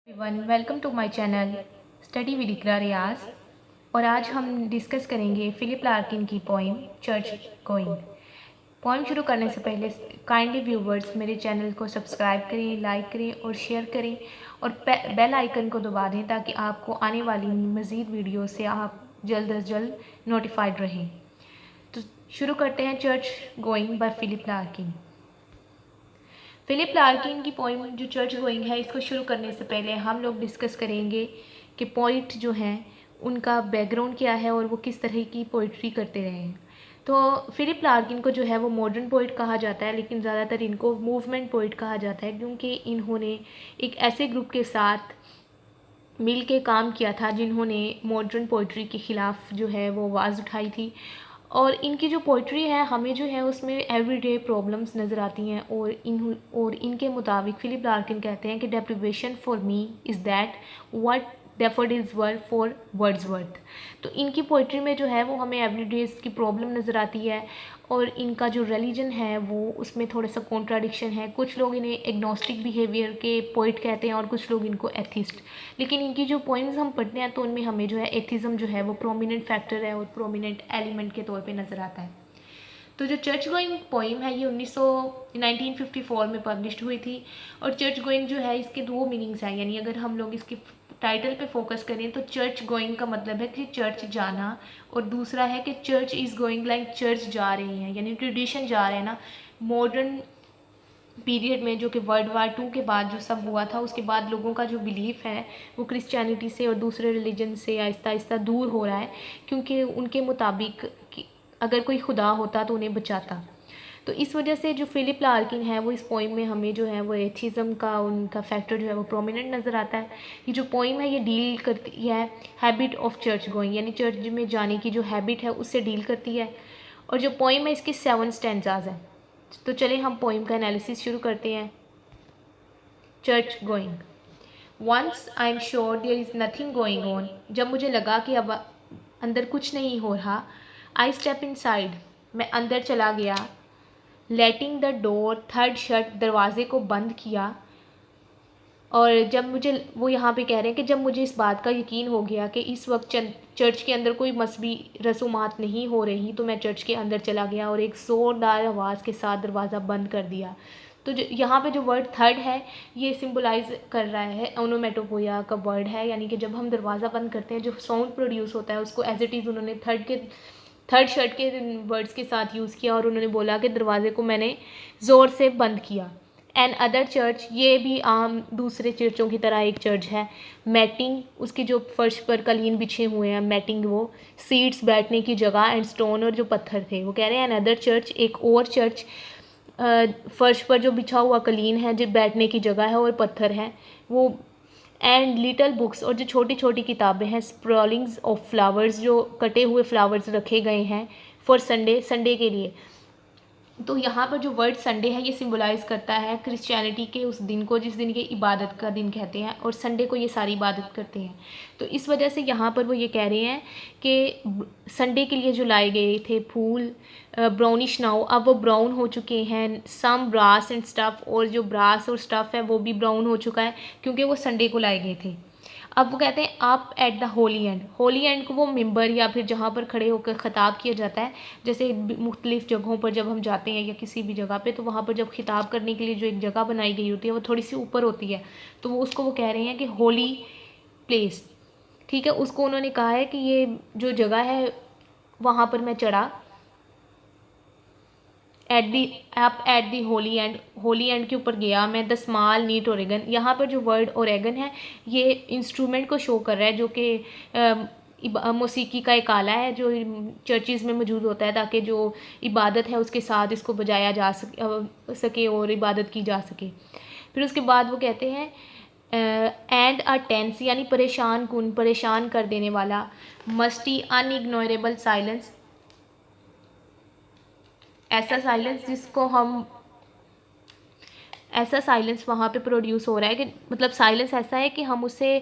Everyone, welcome to my channel study with Iqra Riaz. और आज हम डिस्कस करेंगे फिलिप लार्किन की पोइम चर्च गोइंग। पोइम शुरू करने से पहले काइंडली व्यूवर्स मेरे चैनल को सब्सक्राइब करें, लाइक करें और शेयर करें और बेल आइकन को दबा दें ताकि आपको आने वाली मज़ीद वीडियो से आप जल्द अज जल्द नोटिफाइड रहें। तो शुरू करते हैं church going by Philip Larkin. Philip Larkin की पोइम जो चर्च गोइंग है, इसको शुरू करने से पहले हम लोग डिस्कस करेंगे कि पोइट जो हैं उनका बैकग्राउंड क्या है और वो किस तरह की पोइट्री करते रहे हैं। तो फिलिप लार्किन को जो है वो मॉडर्न पोइट कहा जाता है, लेकिन ज़्यादातर इनको मूवमेंट पोइट कहा जाता है क्योंकि इन्होंने एक ऐसे ग्रुप के साथ मिल के काम किया था जिन्होंने मॉडर्न पोइट्री के ख़िलाफ़ जो है वो आवाज़ उठाई थी। और इनकी जो पोइट्री है हमें जो है उसमें एवरीडे प्रॉब्लम्स नज़र आती हैं। और इनके मुताबिक फिलिप लार्किन कहते हैं कि deprivation for me is that what daffodils were for Wordsworth. तो इनकी पोइट्री में जो है वो हमें एवरीडेज की प्रॉब्लम नज़र आती है और इनका जो रिलीजन है वो उसमें थोड़ा सा कॉन्ट्राडिक्शन है। कुछ लोग इन्हें एग्नोस्टिक बिहेवियर के पोइट कहते हैं और कुछ लोग इनको एथिस्ट। लेकिन इनकी जो पोइम्स हम पढ़ते हैं तो उनमें हमें जो है एथिज़म जो है वो प्रोमिनेंट फैक्टर है और प्रोमिनेंट एलिमेंट के तौर पे नज़र आता है। तो जो चर्च गोइंग पोइम है ये 1954 में पब्लिश्ड हुई थी। और चर्च गोइंग जो है इसके दो मीनिंग्स हैं, यानी अगर हम लोग इसके टाइटल पे फोकस करें तो चर्च गोइंग का मतलब है कि चर्च जाना, और दूसरा है कि church is going like church जा रही हैं, यानी ट्रेडिशन जा रहे हैं ना। मॉडर्न पीरियड में जो कि वर्ल्ड वार 2 के बाद जो सब हुआ था, उसके बाद लोगों का जो बिलीफ है वो क्रिश्चियनिटी से और दूसरे रिलीजन से आहिस्ता आहिस्ता दूर हो रहा है, क्योंकि उनके मुताबिक कि अगर कोई खुदा होता तो उन्हें बचाता। तो इस वजह से जो फिलिप लार्किन है वो इस पोइम में हमें जो है वो एथिज़म का उनका फैक्टर जो है वो प्रोमिनेंट नज़र आता है। ये जो पोइम है ये डील करती है हैबिट ऑफ चर्च गोइंग, यानी चर्च में जाने की जो हैबिट है उससे डील करती है। और जो पोइम है इसके 7 स्टैंजाज हैं। तो चलिए हम पोइम का एनालिसिस शुरू करते हैं। Church going. Once I am sure there is nothing going on, जब मुझे लगा कि अब अंदर कुछ नहीं हो रहा। आई स्टेप इन साइड, मैं अंदर चला गया। Letting the door third shut, दरवाजे को बंद किया। और जब मुझे वो यहाँ पे कह रहे हैं कि जब मुझे इस बात का यकीन हो गया कि इस वक्त चर्च के अंदर कोई मसबी रसूमात नहीं हो रही, तो मैं चर्च के अंदर चला गया और एक ज़ोरदार आवाज़ के साथ दरवाज़ा बंद कर दिया। तो जो यहाँ पे जो वर्ड थर्ड है ये सिंबलाइज कर रहा है ओनोमेटोपोइया का वर्ड है, यानी कि जब हम दरवाज़ा बंद करते हैं जो साउंड प्रोड्यूस होता है उसको एज इट इज़ उन्होंने थर्ड शर्ट के वर्ड्स के साथ यूज़ किया और उन्होंने बोला कि दरवाजे को मैंने ज़ोर से बंद किया। एन अदर चर्च, ये भी आम दूसरे चर्चों की तरह एक चर्च है। मैटिंग, उसकी जो फर्श पर कलीन बिछे हुए हैं, मैटिंग वो। सीट्स, बैठने की जगह। एंड स्टोन, और जो पत्थर थे। वो कह रहे हैं एन अदर चर्च, एक और चर्च, फर्श पर जो बिछा हुआ कलीन है, जो बैठने की जगह है और पत्थर है वो। एंड लिटल बुक्स, और जो छोटी छोटी किताबें हैं। स्प्रॉलिंग्स ऑफ फ्लावर्स, जो कटे हुए फ्लावर्स रखे गए हैं फॉर संडे, संडे के लिए। तो यहाँ पर जो वर्ड संडे है ये सिंबलाइज करता है क्रिश्चियनिटी के उस दिन को जिस दिन के इबादत का दिन कहते हैं, और संडे को ये सारी इबादत करते हैं। तो इस वजह से यहाँ पर वो ये कह रहे हैं कि संडे के लिए जो लाए गए थे फूल ब्राउनिश नाउ, अब वो ब्राउन हो चुके हैं। सम ब्रास एंड स्टफ़, और जो ब्रास और स्टफ़ है वो भी ब्राउन हो चुका है क्योंकि वो संडे को लाए गए थे। अब वो कहते हैं आप at the Holi and, Holi and को वो मिंबर या फिर जहाँ पर खड़े होकर ख़िताब किया जाता है, जैसे मुख्तलिफ़ जगहों पर जब हम जाते हैं या किसी भी जगह पे, तो वहाँ पर जब खिताब करने के लिए जो एक जगह बनाई गई होती है वो थोड़ी सी ऊपर होती है, तो वो उसको वो कह रहे हैं कि होली प्लेस। ठीक है, उसको उन्होंने कहा है कि ये जो जगह है वहाँ पर मैं चढ़ा। At the Holi and, Holi and के ऊपर गया मैं। द स्मॉल नीट ओरेगन, यहाँ पर जो वर्ड ओरेगन है ये इंस्ट्रूमेंट को शो कर रहा है जो कि मौसीकी का एक आला है जो चर्चिज़ में मौजूद होता है, ताकि जो इबादत है उसके साथ इसको बजाया जा सके और इबादत की जा सके। फिर उसके बाद वो कहते हैं एंड अ टेंस, यानी परेशान कुन, परेशान कर देने वाला। मस्टी अनइग्नोरेबल साइलेंस, ऐसा साइलेंस जिसको हम, ऐसा साइलेंस वहाँ पे प्रोड्यूस हो रहा है कि मतलब साइलेंस ऐसा है कि हम उसे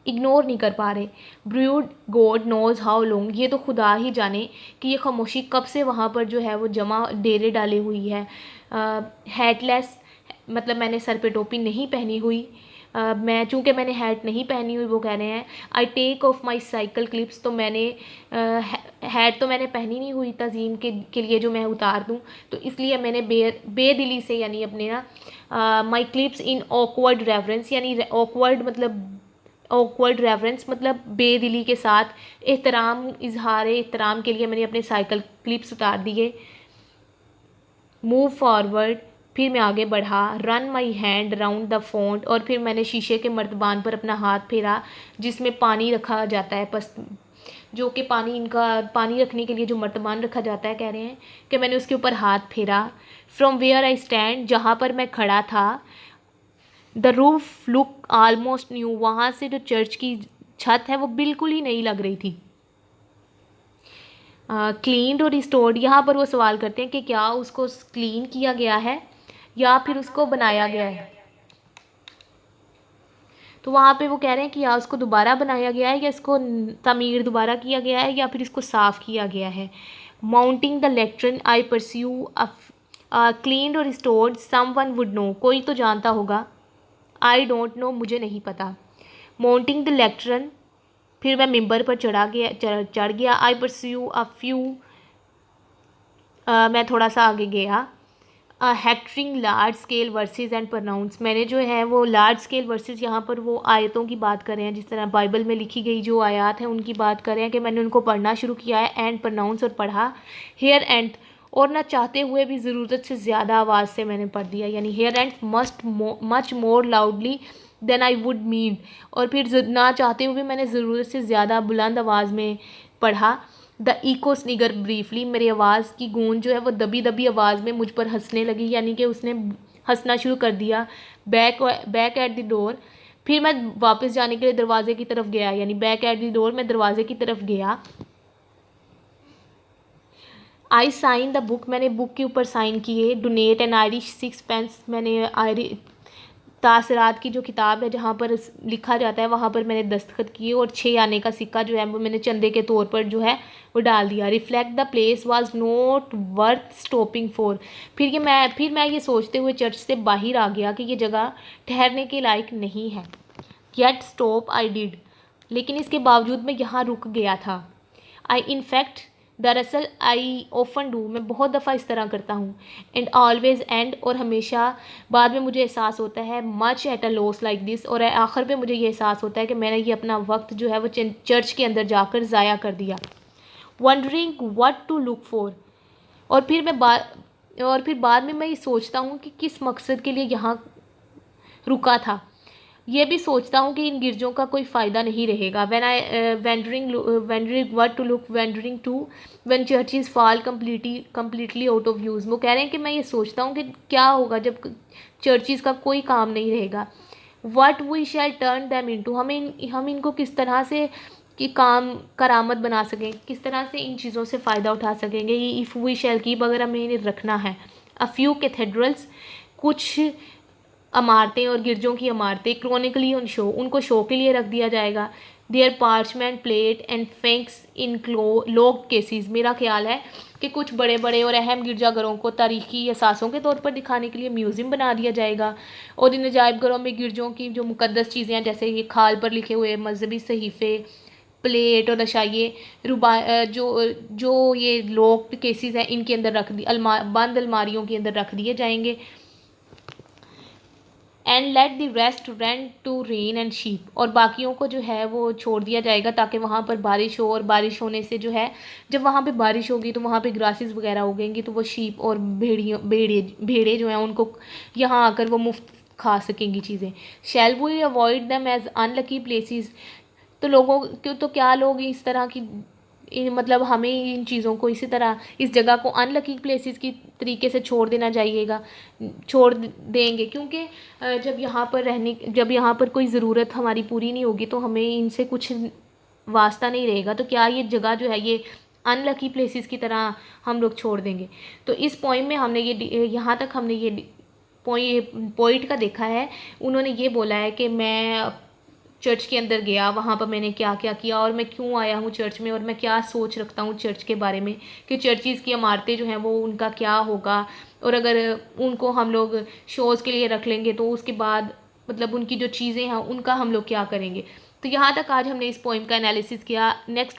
इग्नोर नहीं कर पा रहे। Brood God knows how long, ये तो खुदा ही जाने कि ये खामोशी कब से वहाँ पर जो है वो जमा डेरे डाली हुई है। हेडलेस, मतलब मैंने सर पे टोपी नहीं पहनी हुई। मैं चूँकि मैंने हैट नहीं पहनी हुई, वो कह रहे हैं I take off my cycle clips, तो मैंने हैट तो मैंने पहनी नहीं हुई तज़ीम के लिए जो मैं उतार दूँ, तो इसलिए मैंने बेदिली से यानी अपने ना माई क्लिप्स इन ऑकवर्ड रेफरेंस, यानी ऑकवर्ड मतलब बेदिली के साथ इजहार एहतराम के लिए मैंने अपने साइकिल क्लिप्स उतार दिए। मूव फॉरवर्ड, फिर मैं आगे बढ़ा। Run my hand round the font, और फिर मैंने शीशे के मर्तबान पर अपना हाथ फेरा जिसमें पानी रखा जाता है, जो कि पानी रखने के लिए जो मर्तबान रखा जाता है, कह रहे हैं कि मैंने उसके ऊपर हाथ फेरा। फ्रॉम वेयर आई स्टैंड, जहाँ पर मैं खड़ा था। The roof look almost new, वहाँ से जो चर्च की छत है वो बिल्कुल ही नई लग रही थी। क्लीन्ड और रिस्टोर्ड, यहाँ पर वो सवाल करते हैं कि क्या उसको क्लीन किया गया है या फिर उसको बनाया गया है। तो वहाँ पे वो कह रहे हैं कि या उसको दोबारा बनाया गया है या इसको तमीर दोबारा किया गया है या फिर इसको साफ़ किया गया है। Mounting the lectern I peruse cleaned और restored, someone would know, कोई तो जानता होगा। आई डोंट नो, मुझे नहीं पता। माउंटिंग द लेक्ट्रन, फिर मैं मिंबर पर चढ़ गया। आई परस्यू अ फ्यू, मैं थोड़ा सा आगे गया। Hectoring large scale verses and pronounce, मैंने जो है वो लार्ज स्केल वर्सेस, यहाँ पर वो आयतों की बात कर रहे हैं, जिस तरह बाइबल में लिखी गई जो आयत है उनकी बात कर रहे हैं कि मैंने उनको पढ़ना शुरू किया है। एंड प्रोनाउंस, और पढ़ा। हेयर एंड, और ना चाहते हुए भी ज़रूरत से ज़्यादा आवाज़ से मैंने पढ़ दिया, यानी here and much more loudly than I would mean, और फिर ना चाहते हुए मैंने ज़रूरत से ज़्यादा बुलंद आवाज़ में पढ़ा। द इको स्निगर ब्रीफली, मेरी आवाज़ की गूंज जो है वो दबी दबी आवाज़ में मुझ पर हंसने लगी, यानी कि उसने हंसना शुरू कर दिया। बैक एट द डोर, फिर मैं वापस जाने के लिए दरवाजे की तरफ गया, यानी बैक एट द डोर, मैं दरवाजे की तरफ गया। आई साइन द बुक, मैंने बुक के ऊपर साइन किए। डोनेट एन आयरिश 6 पेंस, मैंने तासरात की जो किताब है जहाँ पर लिखा जाता है वहाँ पर मैंने दस्तखत किए, और 6 आने का सिक्का जो है वो मैंने चंदे के तौर पर जो है वो डाल दिया। Reflect the place was not worth stopping for, फिर मैं ये सोचते हुए चर्च से बाहर आ गया कि ये जगह ठहरने के लायक नहीं है। येट स्टॉप आई डिड, लेकिन इसके बावजूद मैं यहाँ रुक गया था। आई इनफैक्ट, दरअसल आई ऑफन डू, मैं बहुत दफ़ा इस तरह करता हूँ। एंड ऑलवेज एंड, और हमेशा बाद में मुझे एहसास होता है। Much at a loss like this, और आखिर पे मुझे ये एहसास होता है कि मैंने ये अपना वक्त जो है वो चर्च के अंदर जाकर ज़ाया कर दिया। Wondering what to look for, और फिर बाद में मैं ये सोचता हूँ कि किस मकसद के लिए यहाँ रुका था। ये भी सोचता हूँ कि इन गिरजों का कोई फ़ायदा नहीं रहेगा। Wondering what to look wondering too when churches fall completely out of use, वो कह रहे हैं कि मैं ये सोचता हूँ कि क्या होगा जब चर्चेस का कोई काम नहीं रहेगा। What we shall turn them into, हम इनको किस तरह से कि काम करामत बना सकें, किस तरह से इन चीज़ों से फ़ायदा उठा सकेंगे। इफ़ वी शैल कीप, अगर हमें इन्हें रखना है। अ फ्यू कैथेड्रल्स, कुछ इमारतें और गिरजों की इमारतें। क्रॉनिकली ऑन शो, उनको शो के लिए रख दिया जाएगा। Their parchment plate and pyx in locked cases, मेरा ख्याल है कि कुछ बड़े बड़े और अहम गिरजाघरों को तारीखी असासों के तौर पर दिखाने के लिए म्यूज़ियम बना दिया जाएगा। और इन अजायब घरों में गिरजों की जो मुकद्दस चीज़ें हैं, जैसे ये खाल पर लिखे हुए मजहबी सहीफ़े, प्लेट और अशाइये, जो ये लॉक्ड केसेस हैं, इनके अंदर बंद अलमारियों के अंदर रख दिए जाएंगे। And let the rest rent to rain and sheep, और बाकियों को जो है वो छोड़ दिया जाएगा ताकि वहाँ पर बारिश हो, और बारिश होने से जो है जब वहाँ पे बारिश होगी तो वहाँ पे ग्रासेस वगैरह उगेंगी, तो वो शीप और भेड़े जो हैं उनको यहाँ आकर वो मुफ्त खा सकेंगी चीज़ें। Shall we avoid them as unlucky places, तो क्या लोग इस तरह की मतलब हमें इन चीज़ों को इसी तरह इस जगह को अनलकी प्लेसेस की तरीके से छोड़ देंगे, क्योंकि जब यहाँ पर कोई ज़रूरत हमारी पूरी नहीं होगी तो हमें इनसे कुछ वास्ता नहीं रहेगा, तो क्या ये जगह जो है ये अनलकी प्लेसेस की तरह हम लोग छोड़ देंगे। तो इस पॉइंट में हमने यहाँ तक हमने ये पॉइंट का देखा है। उन्होंने ये बोला है कि मैं चर्च के अंदर गया, वहाँ पर मैंने क्या क्या किया और मैं क्यों आया हूँ चर्च में, और मैं क्या सोच रखता हूँ चर्च के बारे में कि चर्चिज़ की इमारतें जो हैं वो उनका क्या होगा, और अगर उनको हम लोग शोज़ के लिए रख लेंगे तो उसके बाद मतलब उनकी जो चीज़ें हैं उनका हम लोग क्या करेंगे। तो यहाँ तक आज हमने इस पोइम का एनालिसिस किया। नेक्स्ट